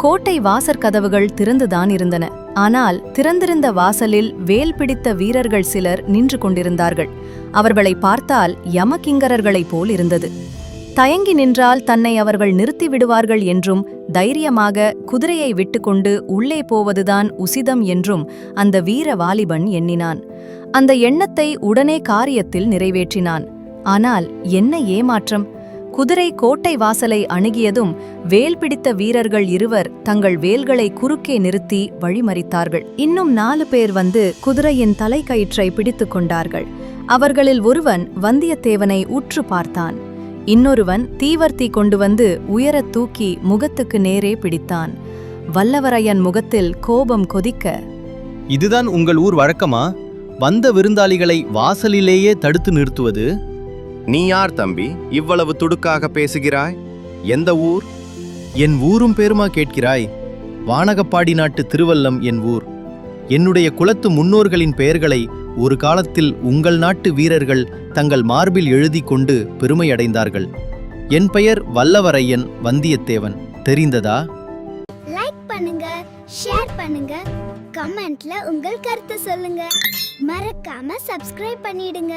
கோட்டை வாசற்கதவுகள் திறந்துதான் இருந்தன. ஆனால் திறந்திருந்த வாசலில் வேல் பிடித்த வீரர்கள் சிலர் நின்று கொண்டிருந்தார்கள். அவர்களை பார்த்தால் யமகிங்கரர்களைப் போல் இருந்தது. தயங்கி நின்றால் தன்னை அவர்கள் நிறுத்தி விடுவார்கள் என்றும் தைரியமாக குதிரையை விட்டுக்கொண்டு உள்ளே போவதுதான் உசிதம் என்றும் அந்த வீர வாலிபன் எண்ணினான். அந்த எண்ணத்தை உடனே காரியத்தில் நிறைவேற்றினான். ஆனால் என்ன ஏமாற்றம்! குதிரை கோட்டை வாசலை அணுகியதும் வேல் பிடித்த வீரர்கள் இருவர் தங்கள் வேல்களை குறுக்கே நிறுத்தி வழிமறித்தார்கள். இன்னும் 4 பேர் வந்து குதிரையின் தலைக்கயிற்றை பிடித்து கொண்டார்கள். அவர்களில் ஒருவன் வந்தியத்தேவனை உற்று பார்த்தான். இன்னொருவன் தீவர்த்தி கொண்டு வந்து உயரத் தூக்கி முகத்துக்கு நேரே பிடித்தான். வல்லவரையன் முகத்தில் கோபம் கொதிக்க, இதுதான் உங்கள் ஊர் வழக்கமா? வந்த விருந்தாளிகளை வாசலிலேயே தடுத்து நிறுத்துவது? நீ யார் தம்பி, இவ்வளவு துடுக்காக பேசுகிறாய்? எந்த ஊர்? என் ஊரும் பேருமா கேட்கிறாய்? வானகப்பாடி நாட்டு திருவல்லம் என் ஊர். என்னுடைய குலத்து முன்னோர்களின் பெயர்களை ஒரு காலத்தில் உங்கள் நாட்டு வீரர்கள் தங்கள் மார்பில் எழுதி கொண்டு பெருமையடைந்தார்கள். என் பெயர் வல்லவரையன் வந்தியத்தேவன். தெரிந்ததா? லைக் பண்ணுங்க, ஷேர் பண்ணுங்க, கமெண்ட்ல உங்கள் கருத்து சொல்லுங்க. மறக்காம சப்ஸ்கிரைப் பண்ணிடுங்க.